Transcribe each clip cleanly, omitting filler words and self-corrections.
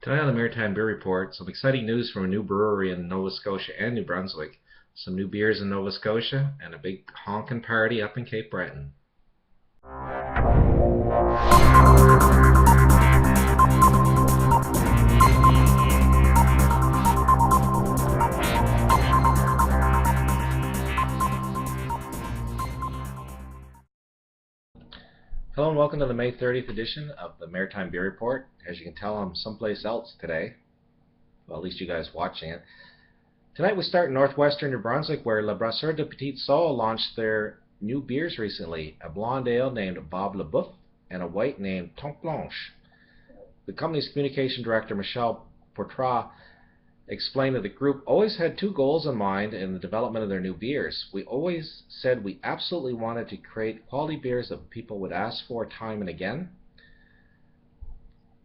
Tonight on the Maritime Beer Report, some exciting news from a new brewery in Nova Scotia and New Brunswick, some new beers in Nova Scotia, and a big honkin' party up in Cape Breton. Hello and welcome to the May 30th edition of the Maritime Beer Report. As you can tell, I'm someplace else today. Well, at least you guys watching it. Tonight we start in northwestern New Brunswick, where Les Brasseurs du Petit-Sault launched their new beers recently, a blonde ale named Bob LeBoeuf and a white named Tante Blanche. The company's Communications Director Mychèle Poitras explained that the group always had two goals in mind in the development of their new beers. We always said we absolutely wanted to create quality beers that people would ask for time and again.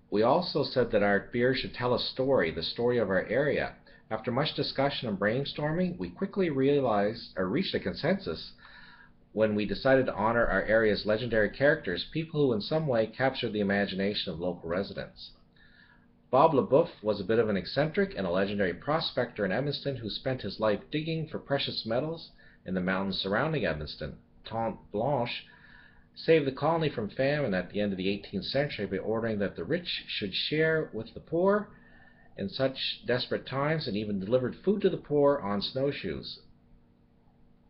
We also said that our beers should tell a story, the story of our area. After much discussion and brainstorming, we quickly reached a consensus when we decided to honor our area's legendary characters, people who in some way captured the imagination of local residents. Bob LeBoeuf was a bit of an eccentric and a legendary prospector in Edmundston who spent his life digging for precious metals in the mountains surrounding Edmundston. Tante Blanche saved the colony from famine at the end of the 18th century by ordering that the rich should share with the poor in such desperate times, and even delivered food to the poor on snowshoes.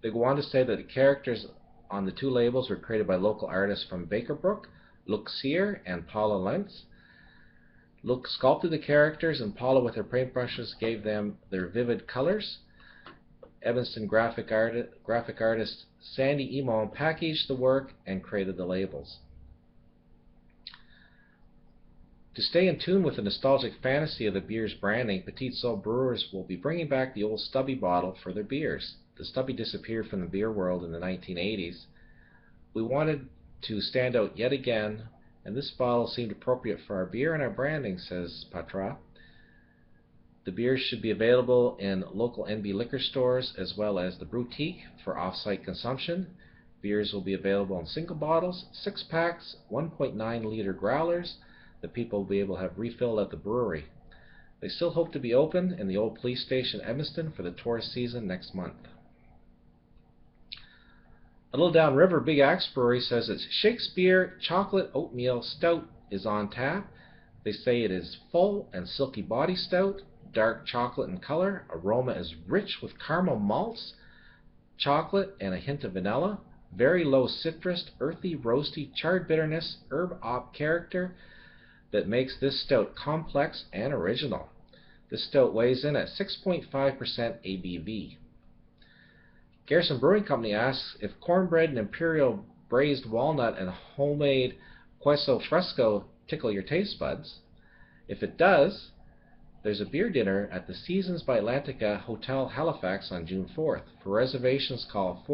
They go on to say that the characters on the two labels were created by local artists from Bakerbrook, Luc Sear and Paula Lentz. Luc sculpted the characters, and Paula with her paintbrushes gave them their vivid colors. Edmundston graphic artist Sandy Emon packaged the work and created the labels. To stay in tune with the nostalgic fantasy of the beer's branding, Petit-Sault brewers will be bringing back the old stubby bottle for their beers. The stubby disappeared from the beer world in the 1980s. We wanted to stand out yet again, and this bottle seemed appropriate for our beer and our branding, says Poitras. The beers should be available in local NB liquor stores as well as the boutique for off-site consumption. Beers will be available in single bottles, 6-packs, 1.9 liter growlers that people will be able to have refilled at the brewery. They still hope to be open in the old police station Edmundston for the tourist season next month. A little downriver, Big Axe Brewery says its Shakespeare Chocolate Oatmeal Stout is on tap. They say it is full and silky body stout, dark chocolate in color. Aroma is rich with caramel malts, chocolate, and a hint of vanilla. Very low citrus, earthy, roasty, charred bitterness, herb hop character that makes this stout complex and original. This stout weighs in at 6.5% ABV. Garrison Brewing Company asks if cornbread and imperial braised walnut and homemade queso fresco tickle your taste buds. If it does, there's a beer dinner at the Seasons by Atlantica Hotel Halifax on June 4th. For reservations, call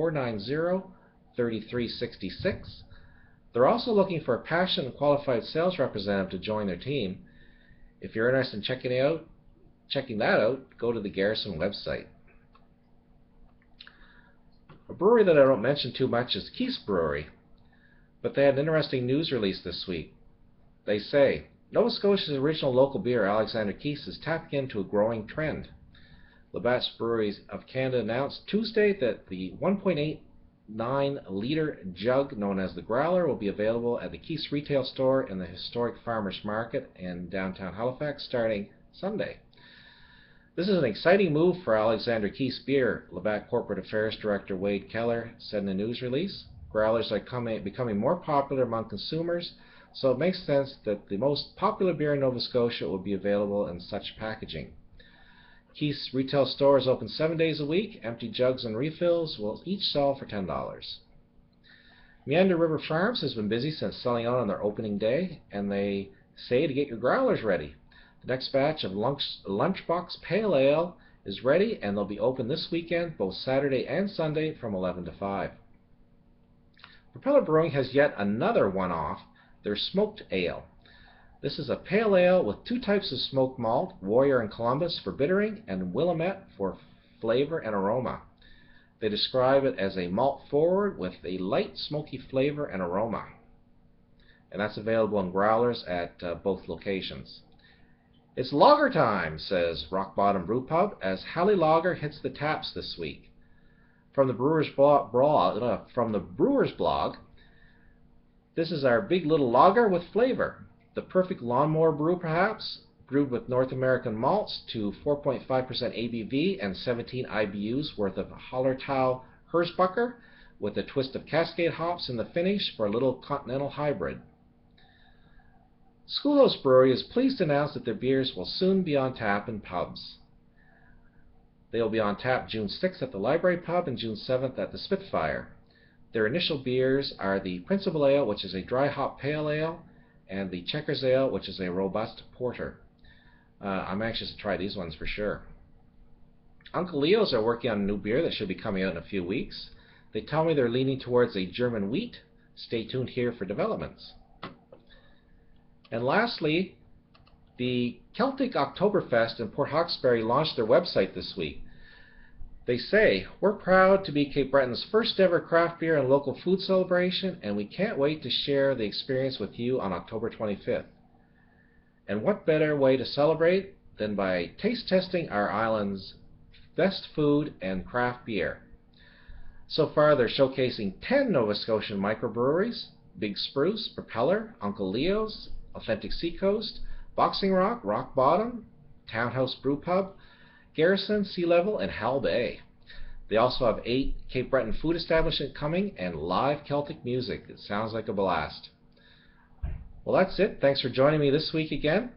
490-3366. They're also looking for a passionate and qualified sales representative to join their team. If you're interested in checking that out, go to the Garrison website. A brewery that I don't mention too much is Keith's Brewery, but they had an interesting news release this week. They say, Nova Scotia's original local beer, Alexander Keith's, is tapping into a growing trend. Labatt's Breweries of Canada announced Tuesday that the 1.89-liter jug known as the Growler will be available at the Keith's retail store in the historic Farmers Market in downtown Halifax starting Sunday. This is an exciting move for Alexander Keith's beer, Labatt Corporate Affairs Director Wade Keller said in a news release. Growlers are becoming more popular among consumers, so it makes sense that the most popular beer in Nova Scotia will be available in such packaging. Keith's retail store is open 7 days a week. Empty jugs and refills will each sell for $10. Meander River Farms has been busy since selling out on their opening day, and they say to get your growlers ready. The next batch of Lunchbox Pale Ale is ready, and they'll be open this weekend, both Saturday and Sunday, from 11 to 5. Propeller Brewing has yet another one-off, their Smoked Ale. This is a pale ale with two types of smoked malt, Warrior and Columbus for bittering, and Willamette for flavor and aroma. They describe it as a malt forward with a light smoky flavor and aroma. And that's available in growlers at both locations. It's lager time, says Rock Bottom Brew Pub, as Halley Lager hits the taps this week. From the Brewer's blog, this is our big little lager with flavor. The perfect lawnmower brew, perhaps, brewed with North American malts to 4.5% ABV and 17 IBUs worth of Hallertau Herzbacher, with a twist of Cascade hops in the finish for a little continental hybrid. Schoolhouse Brewery is pleased to announce that their beers will soon be on tap in pubs. They will be on tap June 6th at the Library Pub and June 7th at the Spitfire. Their initial beers are the Principal Ale, which is a dry hop pale ale, and the Checkers Ale, which is a robust porter. I'm anxious to try these ones for sure. Uncle Leo's are working on a new beer that should be coming out in a few weeks. They tell me they're leaning towards a German wheat. Stay tuned here for developments. And lastly, the Celtic Oktoberfest in Port Hawkesbury launched their website this week. They say, "We're proud to be Cape Breton's first ever craft beer and local food celebration, and we can't wait to share the experience with you on October 25th. And what better way to celebrate than by taste testing our island's best food and craft beer." So far, they're showcasing 10 Nova Scotian microbreweries: Big Spruce, Propeller, Uncle Leo's, Authentic Seacoast, Boxing Rock, Rock Bottom, Townhouse Brew Pub, Garrison, Sea Level, and Hal Bay. They also have 8 Cape Breton food establishments coming and live Celtic music. It sounds like a blast. Well, that's it. Thanks for joining me this week again.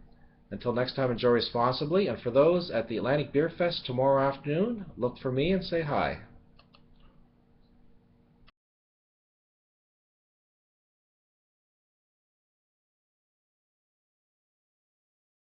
Until next time, enjoy responsibly. And for those at the Atlantic Beer Fest tomorrow afternoon, look for me and say hi.